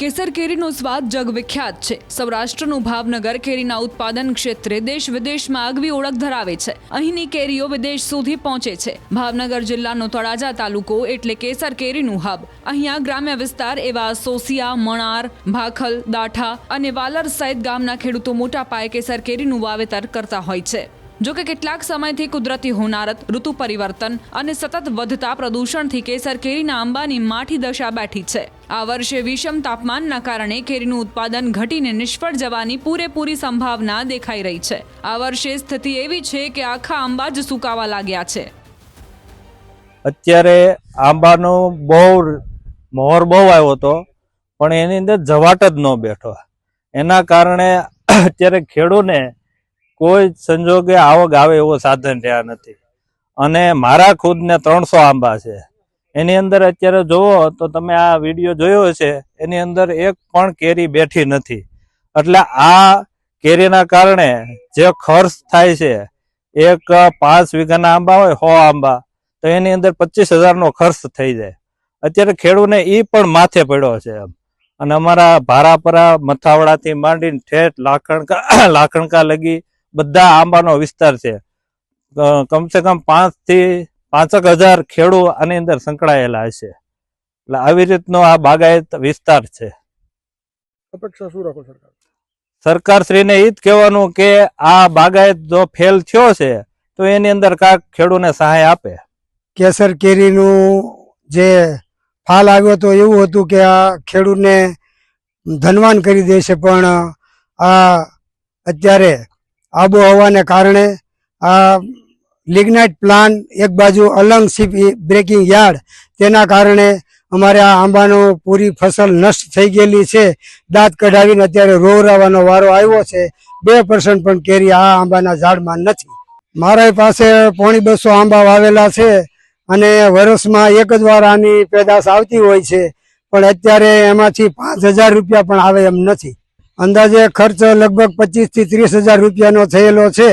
કેસર કેરીનો સ્વાદ જગવિખ્યાત છે। સૌરાષ્ટ્રનું ભાવનગર કેરીના ઉત્પાદન ક્ષેત્રે દેશ વિદેશમાં આગવી ઓળખ ધરાવે છે। અહીંની કેરીઓ વિદેશ સુધી પહોંચે છે। ભાવનગર જિલ્લાનો તળાજા તાલુકો એટલે કેસર કેરીનું હબ। અહીંયા ગ્રામ્ય વિસ્તાર એવા સોસિયા, મણાર, ભાખલ, દાઠા અને વાલર સહિત ગામના ખેડૂતો મોટા પાયે કેસર કેરીનું વાવેતર કરતા હોય છે। જો કે કેટલાક સમયથી કુદરતી હોનારત, ઋતુ પરિવર્તન અને સતત વધતા પ્રદૂષણથી કેસર કેરીના આંબાની માઠી દશા બેઠી છે। આ વર્ષે વિષમ તાપમાનના કારણે કેરીનું ઉત્પાદન ઘટીને નિષ્ફળ જવાની પૂરેપૂરી સંભાવના દેખાઈ રહી છે। આ વર્ષે સ્થિતિ એવી છે કે આખા આંબા જ સુકાવા લાગ્યા છે। અત્યારે આંબાનો મોર બહુ આવ્યો હતો, પણ એની અંદર જવાટ જ ન બેઠો। એના કારણે અત્યારે ખેડૂતને કોઈ સંજોગે આવક આવે એવો સાધન રહ્યા નથી। અને મારા ખુદને 300 આંબા છે। એની અંદર અત્યારે જોવો તો તમે આ વિડીયો જોયો હશે, એની અંદર એક પણ કેરી બેઠી નથી। એટલે આ કેરીના કારણે જે ખર્ચ થાય છે, એક 5 વીઘાના આંબા હોય 100 આંબા, તો એની અંદર 25,000નો ખર્ચ થઈ જાય। અત્યારે ખેડૂતને એ પણ માથે પડ્યો છે। અને અમારા ભારાપરા, મથાવડાથી માંડીને ઠેઠ લાખણકા લગી બધા આંબાનો વિસ્તાર છે। કમસે કમ 5,000 ખેડૂત આની અંદર સંકળાયેલા હશે। એટલે આવી રીતનો આ બાગાયત વિસ્તાર છે। અપેક્ષા શું રાખો સરકારશ્રીને એ જ કહેવાનું કે આ બાગાયત જો ફેલ થયો છે તો એની અંદર કાંઈક ખેડૂતને સહાય આપે। કેસર કેરીનું જે ફાલ આવ્યો તો એવું હતું કે આ ખેડૂતને ધનવાન કરી દેશે, પણ આ અત્યારે આબોહવાને કારણે આ લિગ્નાઇટ પ્લાન્ટ, એક બાજુ અલંગ શિપ બ્રેકિંગ યાર્ડ, તેના કારણે અમારે આ આંબાનો પૂરી ફસલ નષ્ટ થઈ ગયેલી છે। દાંત કઢાવીને અત્યારે રોવરાવાનો વારો આવ્યો છે। 2% પણ કેરી આ આંબાના ઝાડમાં નથી। મારા પાસે 250 આંબા વાવેલા છે અને વર્ષમાં એક જ વાર આની પેદાશ આવતી હોય છે, પણ અત્યારે એમાંથી 5,000 રૂપિયા પણ આવે એમ નથી। અંદાજે ખર્ચ લગભગ 25,000 થી 30,000 રૂપિયાનો થયેલો છે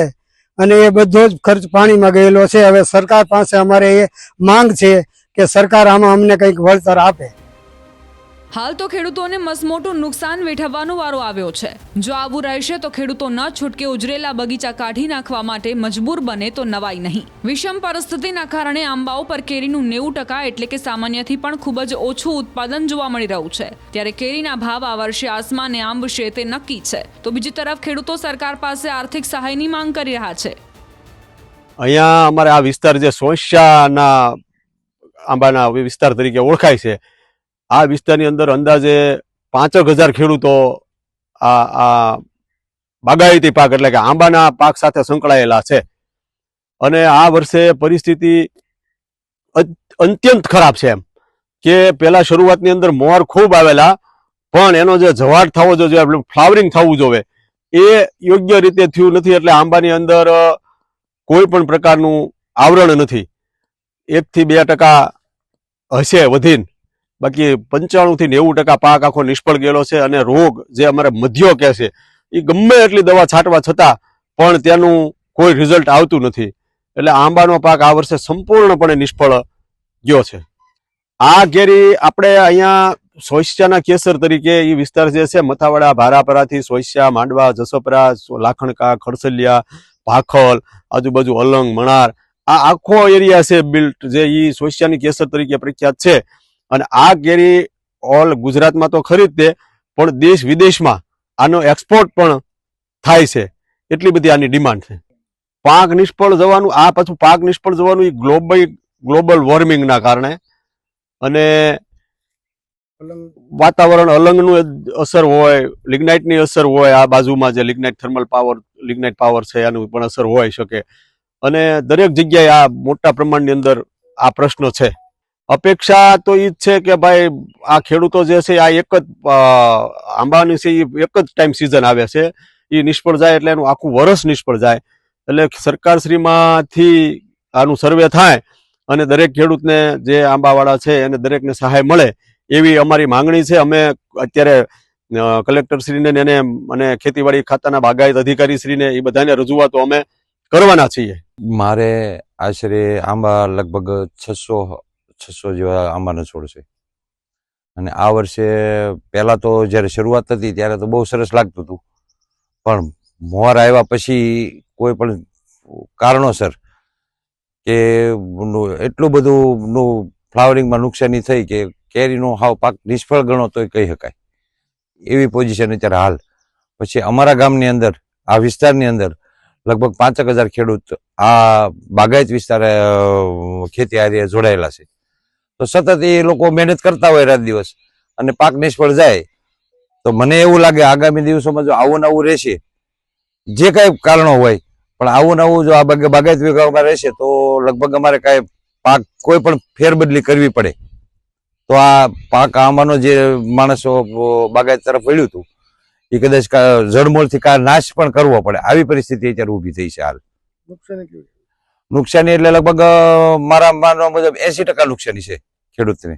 અને એ બધો જ ખર્ચ પાણીમાં ગયેલો છે। હવે સરકાર પાસે અમારે એ માંગ છે કે સરકાર આમાં અમને કંઈક વળતર આપે। હાલ તો ખેડૂતોને મસમોટું નુકસાન વેઠવવાનો વારો આવ્યો છે। જો આવું રહેશે તો ખેડૂતો ન છૂટકે ઉજરેલા બગીચા કાઢી નાખવા માટે મજબૂર બને તો નવાઈ નહીં। વિષમ પરિસ્થિતિના કારણે આંબાઓ પર કેરીનું 90% એટલે કે સામાન્યથી પણ ખૂબ જ ઓછું ઉત્પાદન જોવા મળી રહ્યું છે। ત્યારે કેરીના ભાવ આ વર્ષે આસમાને આંબશે તે નક્કી છે। તો બીજી તરફ ખેડૂતો સરકાર પાસે આર્થિક સહાયની માંગ કરી રહ્યા છે। અહીંયા અમારે આ વિસ્તાર જે સોસિયાના આંબાના વિસ્તાર તરીકે ઓળખાય છે, આ વિસ્તારની અંદર અંદાજે 5,000 ખેડૂતો આ બાગાયતી પાક એટલે કે આંબાના પાક સાથે સંકળાયેલા છે। અને આ વર્ષે પરિસ્થિતિ અત્યંત ખરાબ છે। એમ કે પહેલા શરૂઆતની અંદર મોર ખૂબ આવેલા, પણ એનો જે જવાટ થવો જોઈએ, ફ્લાવરિંગ થવું જોઈએ, એ યોગ્ય રીતે થયું નથી। એટલે આંબાની અંદર કોઈ પણ પ્રકારનું આવરણ નથી। 1 થી 2% હશે વધીને, બાકી 95 થી 90% પાક આખો નિષ્ફળ ગયેલો છે। અને રોગ જે અમારે મધ્યો કહે છે, એ ગમે એટલી દવા છાંટવા છતાં પણ તેનું કોઈ રિઝલ્ટ આવતું નથી। એટલે આંબાનો પાક આ વર્ષે સંપૂર્ણપણે નિષ્ફળ ગયો છે। આ કેરી આપણે અહીંયા સોસિયાના કેસર તરીકે એ વિસ્તાર જે છે, મથાવડા, ભારાપરાથી સોસિયા, માંડવા, જસોપરા, લાખણકા, ખડસલિયા, ભાખલ, આજુબાજુ અલંગ, મણાર, આ આખો એરિયા છે બિલ્ટ, જે એ સોસિયાની કેસર તરીકે પ્રખ્યાત છે। અને આ કેરી ઓલ ગુજરાતમાં તો ખરી જ તે, પણ દેશ વિદેશમાં આનો એક્સપોર્ટ પણ થાય છે। એટલી બધી આની ડિમાન્ડ છે। પાક નિષ્ફળ જવાનું, આ પાછું પાક નિષ્ફળ જવાનું એ ગ્લોબલ વોર્મિંગના કારણે અને વાતાવરણ અલંગનું અસર હોય, લિગ્નાઇટની અસર હોય, આ બાજુમાં જે લિગ્નાઇટ પાવર છે એનું પણ અસર હોઈ શકે। અને દરેક જગ્યાએ આ મોટા પ્રમાણની અંદર આ પ્રશ્નો છે। અપેક્ષા તો એ જ છે કે ભાઈ આ ખેડૂતો જે છે, આ એક જ આંબાની છે, એક જ ટાઈમ સિઝન આવે છે, એ નિષ્ફળ જાય એટલે એનું આખું વર્ષ નિષ્ફળ જાય। એટલે સરકારશ્રીમાંથી આનું સર્વે થાય અને દરેક ખેડૂતને જે આંબાવાળા છે એને દરેકને સહાય મળે એવી અમારી માંગણી છે। અમે અત્યારે કલેક્ટરશ્રીને અને ખેતીવાડી ખાતાના બાગાયત અધિકારીશ્રીને એ બધાને રજૂઆતો અમે કરવાના છીએ। મારે આશરે આંબા લગભગ 600 જેવા આંબાના છોડ છે। અને આ વર્ષે પહેલા તો જ્યારે શરૂઆત હતી ત્યારે તો બહુ સરસ લાગતું હતું, પણ મોર આવ્યા પછી કોઈ પણ કારણોસર કે એટલું બધું ફ્લાવરિંગમાં નુકસાની થઈ કે કેરીનો હાવ પાક નિષ્ફળ ગણો તોય કહી શકાય એવી પોઝિશન અત્યારે હાલ. પછી અમારા ગામની અંદર આ વિસ્તારની અંદર લગભગ 5,000 ખેડૂત આ બાગાયત વિસ્તારે ખેતી હારે જોડાયેલા છે. તો સતત એ લોકો મહેનત કરતા હોય રાત દિવસ અને પાક નિષ્ફળ જાય તો મને એવું લાગે આગામી દિવસોમાં જો આવું નવું રહેશે, જે કાંઈ કારણો હોય પણ આવું નવું જો આ બાગાયત વિભાગમાં રહેશે તો લગભગ અમારે કાંઈ પાક કોઈ પણ ફેરબદલી કરવી પડે તો આ પાક આમાંનો જે માણસો બાગાયત તરફ વળ્યું હતું એ કદાચ જડમૂળથી નાશ પણ કરવો પડે આવી પરિસ્થિતિ અત્યારે ઊભી થઈ છે હાલ. નુકસાની એટલે લગભગ મારા માનવા મુજબ 80% નુકસાની છે ખેડૂતને.